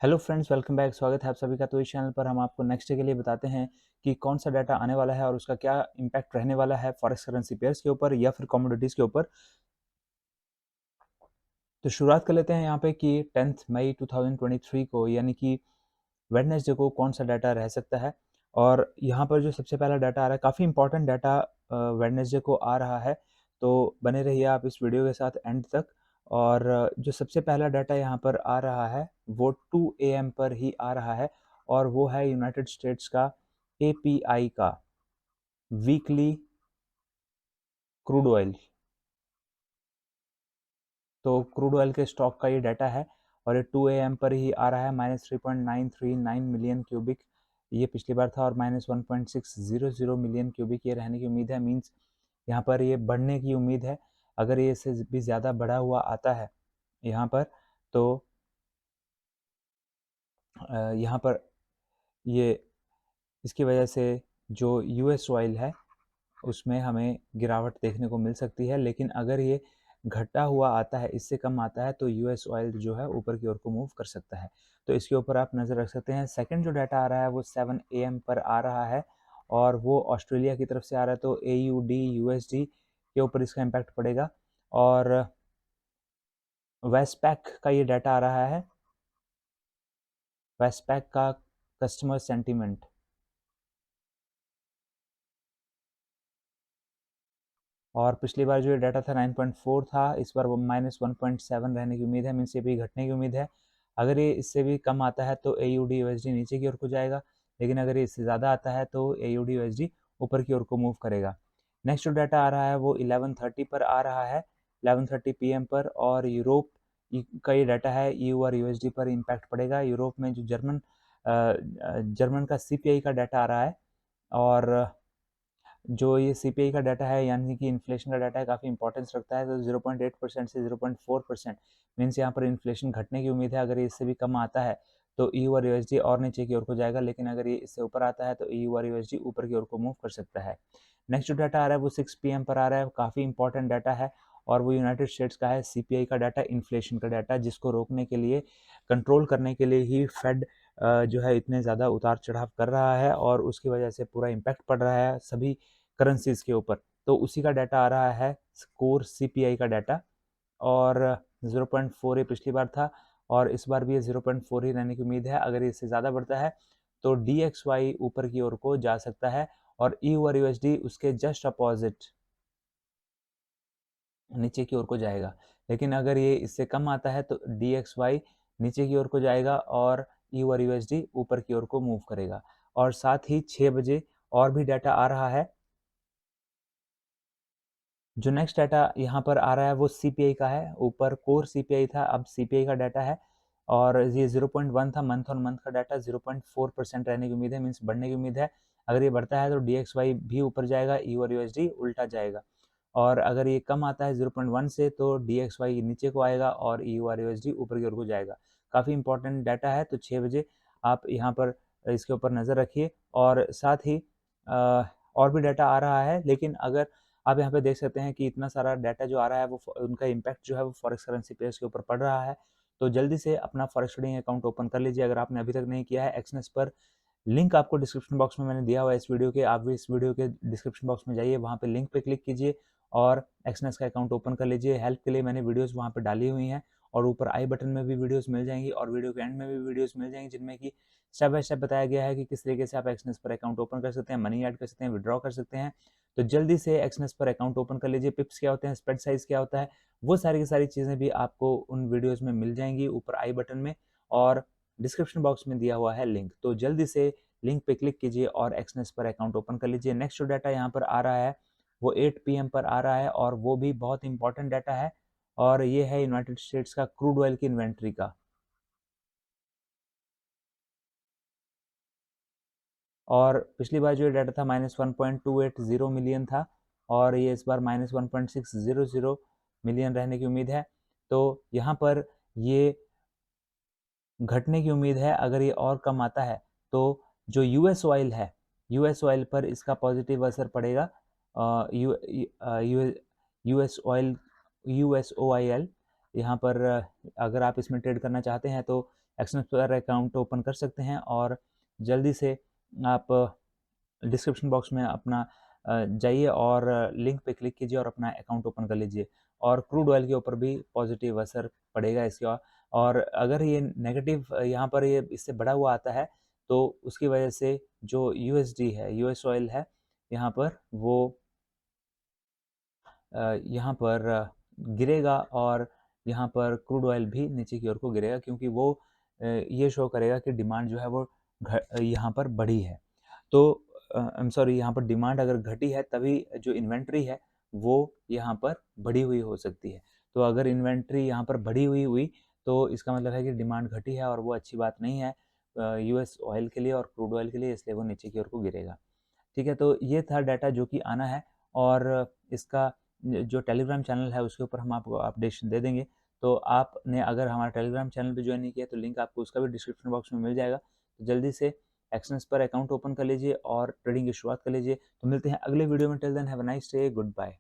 Hello friends, welcome back. स्वागत है आप सभी का। तो इस चैनल पर हम आपको नेक्स्ट डे के लिए बताते हैं कि कौन सा डाटा आने वाला है और उसका क्या इम्पैक्ट रहने वाला है फॉरेक्स करेंसी पेयर्स के ऊपर या फिर कमोडिटीज़ के ऊपर। तो शुरुआत कर लेते हैं यहाँ पे कि 10 मई 2023 को यानी कि वेडनेसडे को कौन सा डाटा रह सकता है। और यहाँ पर जो सबसे पहला डाटा आ रहा है, काफ़ी इंपॉर्टेंट डाटा वेडनेसडे को आ रहा है। तो बने रहिए आप इस वीडियो के साथ एंड तक। और जो सबसे पहला डाटा यहाँ पर आ रहा है वो 2 AM पर ही आ रहा है और वो है यूनाइटेड स्टेट्स का API का वीकली क्रूड ऑयल। तो क्रूड ऑयल के स्टॉक का ये डाटा है और ये 2 AM पर ही आ रहा है -3.939 मिलियन क्यूबिक। ये पिछली बार था और -1.600 मिलियन क्यूबिक ये रहने की उम्मीद है। मींस यहाँ पर ये बढ़ने की उम्मीद है। अगर ये इससे भी ज़्यादा बढ़ा हुआ आता है यहाँ पर, तो यहाँ पर ये इसकी वजह से जो यूएस ऑयल है उसमें हमें गिरावट देखने को मिल सकती है। लेकिन अगर ये घटा हुआ आता है, इससे कम आता है, तो यूएस ऑयल जो है ऊपर की ओर को मूव कर सकता है। तो इसके ऊपर आप नज़र रख सकते हैं। सेकंड जो डाटा आ रहा है वो 7 AM पर आ रहा है और वो ऑस्ट्रेलिया की तरफ से आ रहा है। तो AUD USD के ऊपर इसका इम्पैक्ट पड़ेगा। और वेस्टपैक का ये डाटा आ रहा है, वेस्टपैक का कस्टमर सेंटीमेंट। और पिछली बार जो ये डाटा था 9.4 था, इस बार वो -1.7 रहने की उम्मीद है। मीन्स ये भी घटने की उम्मीद है। अगर ये इससे भी कम आता है तो AUD USD नीचे की ओर को जाएगा, लेकिन अगर ये इससे ज़्यादा आता है तो AUD USD ऊपर की ओर को मूव करेगा। नेक्स्ट जो डाटा आ रहा है वो 11:30 पर आ रहा है, 11:30 PM पर। और यूरोप का ये डाटा है, EU और USD पर इम्पैक्ट पड़ेगा। यूरोप में जो जर्मन का CPI का डाटा आ रहा है। और जो ये CPI का डाटा है यानी कि इन्फ्लेशन का डाटा है, काफ़ी इंपॉर्टेंस रखता है। तो 0.8% से 0.4% मीन्स यहाँ पर इन्फ्लेशन घटने की उम्मीद है। अगर ये इससे भी कम आता है तो EU और USD और नीचे की ओर को जाएगा, लेकिन अगर ये इससे ऊपर आता है तो EU और USD ऊपर की ओर को मूव कर सकता है। नेक्स्ट जो डाटा आ रहा है वो 6 PM पर आ रहा है, काफ़ी इंपॉर्टेंट डाटा है और वो यूनाइटेड स्टेट्स का है। CPI का डाटा, इन्फ्लेशन का डाटा, जिसको रोकने के लिए, कंट्रोल करने के लिए ही फेड जो है इतने ज़्यादा उतार चढ़ाव कर रहा है और उसकी वजह से पूरा इम्पैक्ट पड़ रहा है सभी करेंसीज के ऊपर। तो उसी का डाटा आ रहा है, कोर CPI का डाटा। और 0.4 ये पिछली बार था और इस बार भी ये 0.4 ही रहने की उम्मीद है। अगर ये इससे ज़्यादा बढ़ता है तो DXY ऊपर की ओर को जा सकता है और EU और USD उसके जस्ट अपोजिट नीचे की ओर को जाएगा। लेकिन अगर ये इससे कम आता है तो DXY नीचे की ओर को जाएगा और EU और USD ऊपर की ओर को मूव करेगा। और साथ ही 6 बजे और भी डाटा आ रहा है। जो नेक्स्ट डाटा यहाँ पर आ रहा है वो CPI का है। ऊपर कोर CPI था, अब CPI का डाटा है और ये 0.1 था। मंथ ऑन मंथ का डाटा 0.4% रहने की उम्मीद है, मीन्स बढ़ने की उम्मीद है। अगर ये बढ़ता है तो DXY भी ऊपर जाएगा, EU और USD उल्टा जाएगा। और अगर ये कम आता है 0.1 से तो DXY नीचे को आएगा और EU और USD ऊपर की ओर को जाएगा। काफ़ी इंपॉर्टेंट डाटा है, तो 6 बजे आप यहाँ पर इसके ऊपर नज़र रखिए। और साथ ही और भी डाटा आ रहा है, लेकिन अगर आप यहाँ पे देख सकते हैं कि इतना सारा डाटा जो आ रहा है वो उनका इम्पैक्ट जो है वो फॉरेक्स करेंसी पेयर्स के ऊपर पड़ रहा है। तो जल्दी से अपना फॉरेक्स ट्रेडिंग अकाउंट ओपन कर लीजिए अगर आपने अभी तक नहीं किया है। एक्सनेस पर लिंक आपको डिस्क्रिप्शन बॉक्स में मैंने दिया हुआ है इस वीडियो के। आप भी इस वीडियो के डिस्क्रिप्शन बॉक्स में जाइए, वहाँ पे लिंक पे क्लिक कीजिए और एक्सनेस का अकाउंट ओपन कर लीजिए। हेल्प के लिए मैंने वीडियोस वहाँ पे डाली हुई हैं और ऊपर आई बटन में भी वीडियोस मिल जाएंगी और वीडियो के एंड में भी वीडियोस मिल जाएंगी, जिनमें कि स्टेप बाय स्टेप बताया गया है कि किस तरीके से आप एक्सनेस पर अकाउंट ओपन कर सकते हैं, मनी ऐड कर सकते हैं, विड्रॉ कर सकते हैं। तो जल्दी से एक्सनेस पर अकाउंट ओपन कर लीजिए। पिप्स क्या होते हैं, स्प्रेड साइज क्या होता है, वो सारी की सारी चीज़ें भी आपको उन वीडियोज़ में मिल जाएंगी ऊपर आई बटन में और डिस्क्रिप्शन बॉक्स में दिया हुआ है लिंक। तो जल्दी से लिंक पे क्लिक कीजिए और एक्सनेस पर अकाउंट ओपन कर लीजिए। नेक्स्ट जो डाटा यहाँ पर आ रहा है वो 8 PM पर आ रहा है और वो भी बहुत इंपॉर्टेंट डाटा है और ये है यूनाइटेड स्टेट्स का क्रूड ऑयल की इन्वेंट्री का। और पिछली बार जो ये डाटा था -1.280 मिलियन था और ये इस बार -1.600 मिलियन रहने की उम्मीद है। तो यहाँ पर ये घटने की उम्मीद है। अगर ये और कम आता है तो जो यूएस ऑयल है, यूएस ऑयल पर इसका पॉजिटिव असर पड़ेगा। यू यूएस ऑयल, USOIL यहाँ पर अगर आप इसमें ट्रेड करना चाहते हैं तो एक्सचेंज पर अकाउंट ओपन कर सकते हैं और जल्दी से आप डिस्क्रिप्शन बॉक्स में अपना जाइए और लिंक पे क्लिक कीजिए और अपना अकाउंट ओपन कर लीजिए। और क्रूड ऑयल के ऊपर भी पॉजिटिव असर पड़ेगा इसका। और अगर ये नेगेटिव यहाँ पर ये इससे बढ़ा हुआ आता है तो उसकी वजह से जो यूएसडी है, यूएस ऑयल है, यहाँ पर वो यहाँ पर गिरेगा और यहाँ पर क्रूड ऑयल भी नीचे की ओर को गिरेगा, क्योंकि वो ये शो करेगा कि डिमांड जो है वो यहाँ पर बढ़ी है। तो आई एम सॉरी, यहाँ पर डिमांड अगर घटी है तभी जो इन्वेंट्री है वो यहाँ पर बढ़ी हुई हो सकती है। तो अगर इन्वेंट्री यहाँ पर बढ़ी हुई हुई तो इसका मतलब है कि डिमांड घटी है और वो अच्छी बात नहीं है यूएस ऑयल के लिए और क्रूड ऑयल के लिए, इसलिए वो नीचे की ओर को गिरेगा। ठीक है, तो ये था डाटा जो कि आना है और इसका जो टेलीग्राम चैनल है उसके ऊपर हम आपको अपडेशन दे देंगे। तो आपने अगर हमारा टेलीग्राम चैनल पे ज्वाइन नहीं किया तो लिंक आपको उसका भी डिस्क्रिप्शन बॉक्स में मिल जाएगा। तो जल्दी से एक्सचेंज पर अकाउंट ओपन कर लीजिए और ट्रेडिंग की शुरुआत कर लीजिए। तो मिलते हैं अगले वीडियो में। Till then have a nice day, good bye.